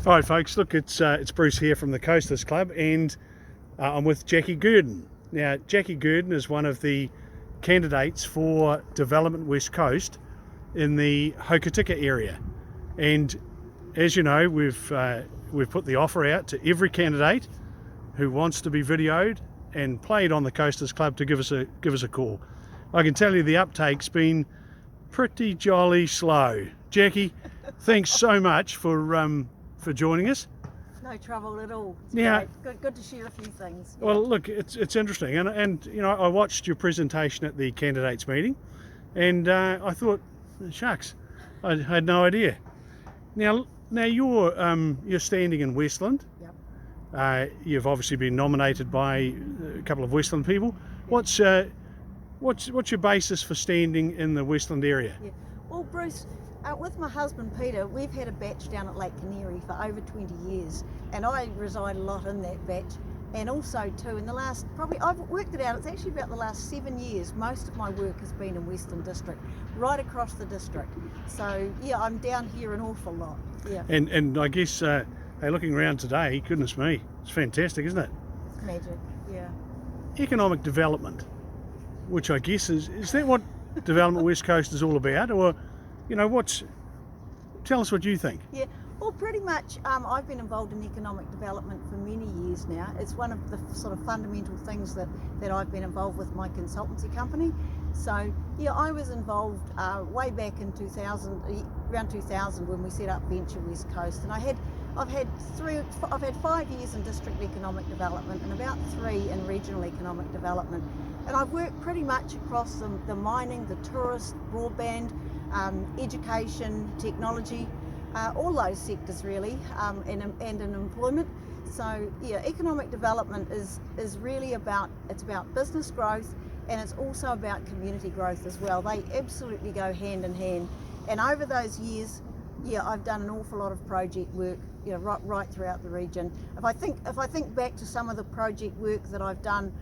All right, folks, look, it's Bruce here from the Coasters Club, and I'm with Jackie Gurden. Now, Jackie Gurden is one of the candidates for Development West Coast in the Hokitika area. And as you know, we've put the offer out to every candidate who wants to be videoed and played on the Coasters Club to give us a call. I can tell you the uptake's been pretty jolly slow. Jackie, thanks so much for joining us. No trouble at all. It's Yeah. great. Good to share a few things. Yeah. Well, look, it's interesting, and you know, I watched your presentation at the candidates meeting, and I thought, shucks, I had no idea. Now you're standing in Westland. Yep. You've obviously been nominated by a couple of Westland people. What's your basis for standing in the Westland area? Yeah. Well, Bruce, with my husband Peter, we've had a batch down at Lake Canary for over 20 years, and I reside a lot in that batch. And also too, in the last, I've worked it out, it's actually about the last 7 years, most of my work has been in Westland District, right across the district. So yeah, I'm down here an awful lot. Yeah. And I guess, hey, looking around today, goodness me, it's fantastic, isn't it? It's magic, yeah. Economic development, which I guess is that what Development West Coast is all about, or you know, tell us what you think. Yeah, well, pretty much I've been involved in economic development for many years now. It's one of the sort of fundamental things that I've been involved with my consultancy company. So yeah, I was involved way back in 2000, around 2000, when we set up Venture West Coast, and I've had 5 years in district economic development and about 3 in regional economic development. And I've worked pretty much across the mining, the tourist, broadband, education, technology, all those sectors really, and in employment. So yeah, economic development is really about business growth, and it's also about community growth as well. They absolutely go hand in hand. And over those years, yeah, I've done an awful lot of project work, you know, right throughout the region. If I think back to some of the project work that I've done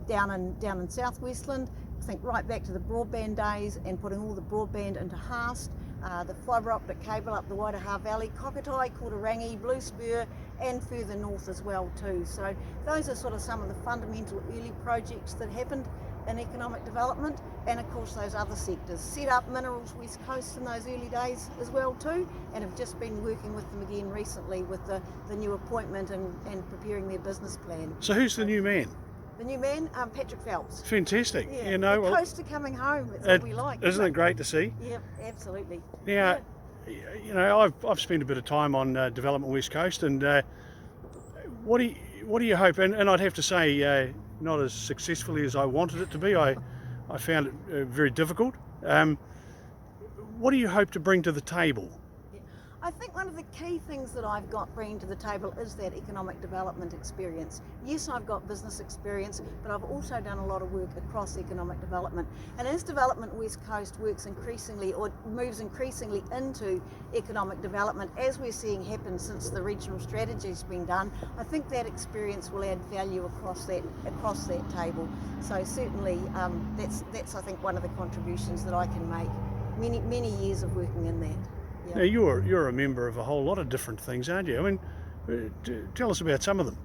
down in South Westland, think right back to the broadband days and putting all the broadband into Haast, the fibre optic cable up the Waidaha Valley, Kokotai, Kotarangi, Blue Spur, and further north as well too. So those are sort of some of the fundamental early projects that happened in economic development, and of course those other sectors. Set up Minerals West Coast in those early days as well too, and have just been working with them again recently with the new appointment and preparing their business plan. So who's the new man? The new man, Patrick Phelps. Fantastic. Yeah, you know, the well, coast are coming home. It's what we like. Isn't it great to see? Yeah, absolutely. Now, you know, I've spent a bit of time on Development West Coast, and what do you hope? And I'd have to say, not as successfully as I wanted it to be. I found it very difficult. What do you hope to bring to the table? I think one of the key things that I've got bringing to the table is that economic development experience. Yes, I've got business experience, but I've also done a lot of work across economic development. And as Development West Coast works increasingly, or moves increasingly into economic development, as we're seeing happen since the regional strategy's been done, I think that experience will add value across that table. So certainly, that's I think one of the contributions that I can make. Many years of working in that. Yeah. Now, you're a member of a whole lot of different things, aren't you? I mean, tell us about some of them.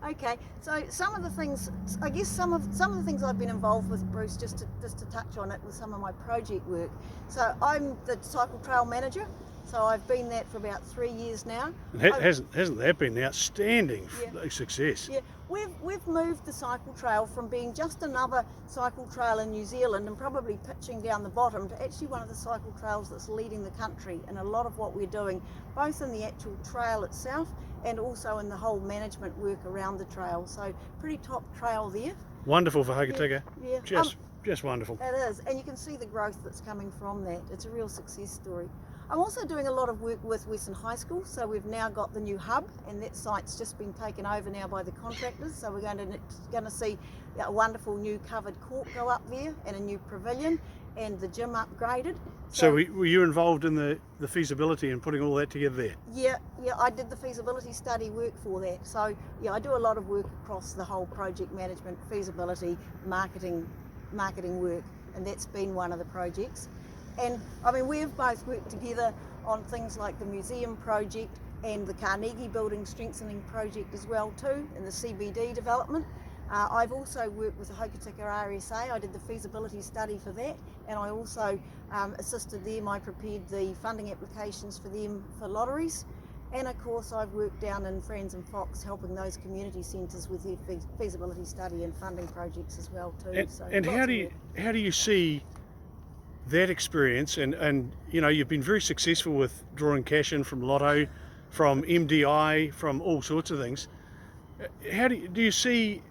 Okay, so some of the things, I guess some of the things I've been involved with, Bruce, just to touch on it with some of my project work. So I'm the cycle trail manager. So I've been that for about 3 years now. Hasn't that been outstanding success? Yeah, we've moved the cycle trail from being just another cycle trail in New Zealand and probably pitching down the bottom to actually one of the cycle trails that's leading the country in a lot of what we're doing, both in the actual trail itself and also in the whole management work around the trail. So pretty top trail there. Wonderful for Hokitika. Yeah. Just wonderful. It is, and you can see the growth that's coming from that. It's a real success story. I'm also doing a lot of work with Western High School, so we've now got the new hub, and that site's just been taken over now by the contractors, so we're going to see a wonderful new covered court go up there, and a new pavilion, and the gym upgraded. So were you involved in the feasibility and putting all that together there? Yeah, I did the feasibility study work for that. So yeah, I do a lot of work across the whole project management, feasibility, marketing work, and that's been one of the projects. And I mean, we've both worked together on things like the museum project, and the Carnegie Building Strengthening Project as well too, in the CBD development. I've also worked with the Hokitika RSA. I did the feasibility study for that, and I also assisted them. I prepared the funding applications for them for lotteries. And of course, I've worked down in Franz and Fox helping those community centres with their feasibility study and funding projects as well too. And how do you see that experience? And you know, you've been very successful with drawing cash in from Lotto, from MDI, from all sorts of things. How do you see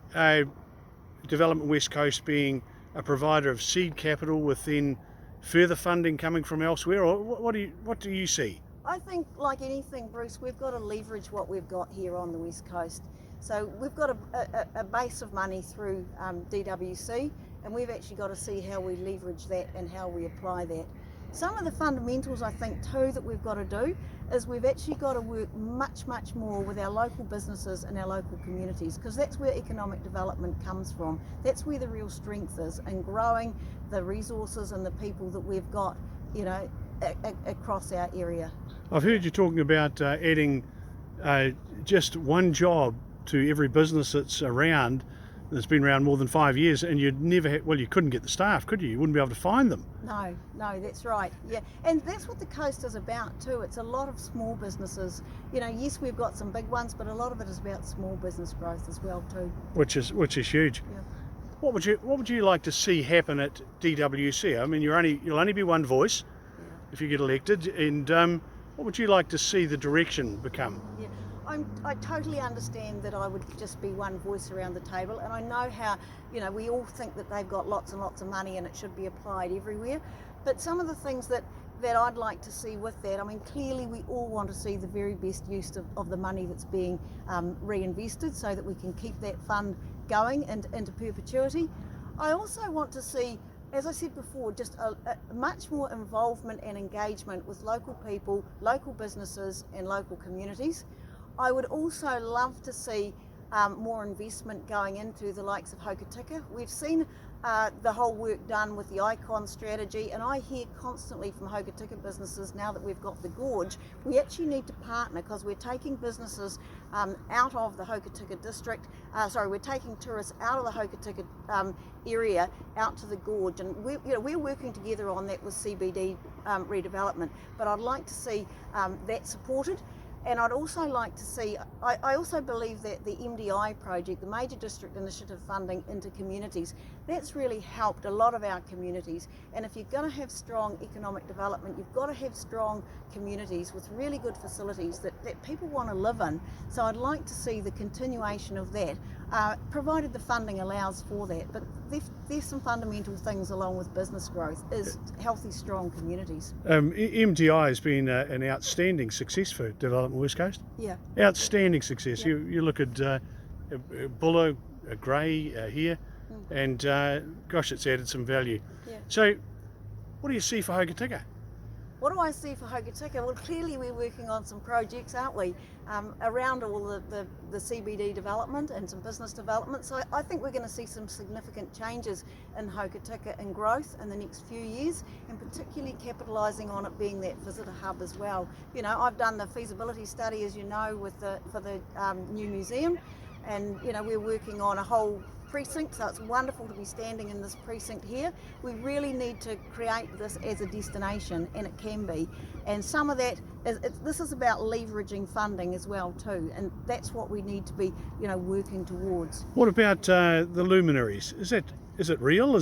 Development West Coast being a provider of seed capital with then further funding coming from elsewhere, or what do you see? I think, like anything, Bruce, we've got to leverage what we've got here on the West Coast. So we've got a base of money through DWC, and we've actually got to see how we leverage that and how we apply that. Some of the fundamentals, I think, too, that we've got to do is we've actually got to work much more with our local businesses and our local communities, because that's where economic development comes from. That's where the real strength is, in growing the resources and the people that we've got, you know, across our area. I've heard you talking about adding just one job to every business that's around, that's been around more than 5 years, and you'd never you couldn't get the staff, could you? You wouldn't be able to find them. No, that's right. Yeah, and that's what the coast is about too. It's a lot of small businesses. You know, yes, we've got some big ones, but a lot of it is about small business growth as well too. Which is huge. Yeah. What would you like to see happen at DWC? I mean, you'll only be one voice if you get elected, and what would you like to see the direction become? Yeah. I totally understand that I would just be one voice around the table, and I know how, you know, we all think that they've got lots and lots of money and it should be applied everywhere, but some of the things that I'd like to see with that, I mean, clearly we all want to see the very best use of the money that's being reinvested, so that we can keep that fund going and into perpetuity. I also want to see, as I said before, just a much more involvement and engagement with local people, local businesses and local communities. I would also love to see more investment going into the likes of Hokitika. We've seen the whole work done with the Icon strategy, and I hear constantly from Hokitika businesses, now that we've got the gorge, we actually need to partner, because we're taking businesses out of the Hokitika district, we're taking tourists out of the Hokitika area out to the gorge, and we're working together on that with CBD redevelopment, but I'd like to see that supported. And I'd also like to see, I also believe that the MDI project, the Major District Initiative funding into communities, that's really helped a lot of our communities. And if you're going to have strong economic development, you've got to have strong communities with really good facilities that people want to live in. So I'd like to see the continuation of that, provided the funding allows for that. But there's some fundamental things along with business growth, is healthy, strong communities. MDI has been an outstanding success for Development West Coast. Yeah. Outstanding success. Yeah. You look at Buller, Grey here, and gosh, it's added some value. Yeah. So, what do you see for Hokitika? What do I see for Hokitika? Well, clearly we're working on some projects, aren't we, around all the CBD development and some business development. So I think we're going to see some significant changes in Hokitika and growth in the next few years, and particularly capitalising on it being that visitor hub as well. You know, I've done the feasibility study, as you know, for the new museum, and you know, we're working on a whole precinct, so it's wonderful to be standing in this precinct here. We really need to create this as a destination, and it can be. And some of that this is about leveraging funding as well too, and that's what we need to be, you know, working towards. What about the Luminaries? Is it real?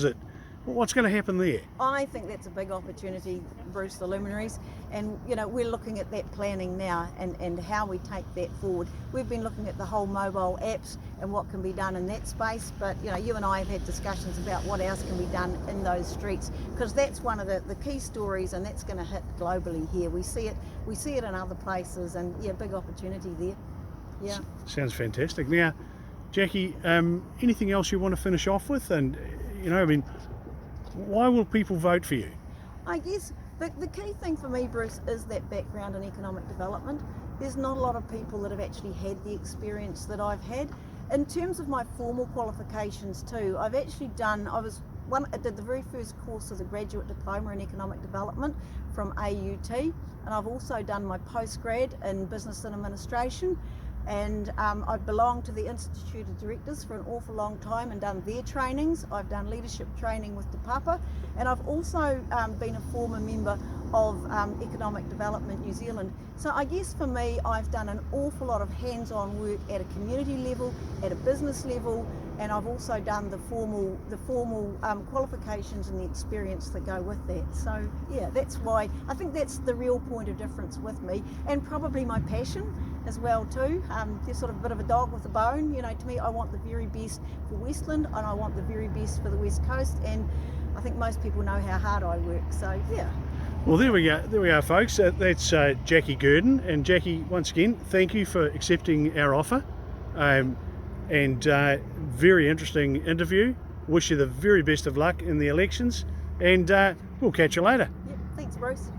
What's going to happen there? I think that's a big opportunity, Bruce, the Luminaries, and you know, we're looking at that planning now and how we take that forward. We've been looking at the whole mobile apps and what can be done in that space, but you know, you and I have had discussions about what else can be done in those streets, because that's one of the key stories, and that's going to hit globally here. We see it in other places, and yeah, big opportunity there. Yeah. Sounds fantastic. Now, Jackie, anything else you want to finish off with? And you know, I mean, why will people vote for you? I guess the key thing for me, Bruce, is that background in economic development. There's not a lot of people that have actually had the experience that I've had. In terms of my formal qualifications too, I was I did the very first course of the graduate diploma in economic development from AUT, and I've also done my postgrad in business and administration. And I've belonged to the Institute of Directors for an awful long time and done their trainings. I've done leadership training with Te Papa, and I've also been a former member of Economic Development New Zealand. So I guess for me, I've done an awful lot of hands-on work at a community level, at a business level, and I've also done the formal qualifications and the experience that go with that. So yeah, that's why I think that's the real point of difference with me, and probably my passion as well too. There's sort of a bit of a dog with a bone. You know, to me, I want the very best for Westland, and I want the very best for the West Coast, and I think most people know how hard I work. So yeah. Well, there we go, folks. That's Jackie Gurden. And Jackie, once again, thank you for accepting our offer. And very interesting interview. Wish you the very best of luck in the elections, and we'll catch you later. Yep. Thanks, Bruce.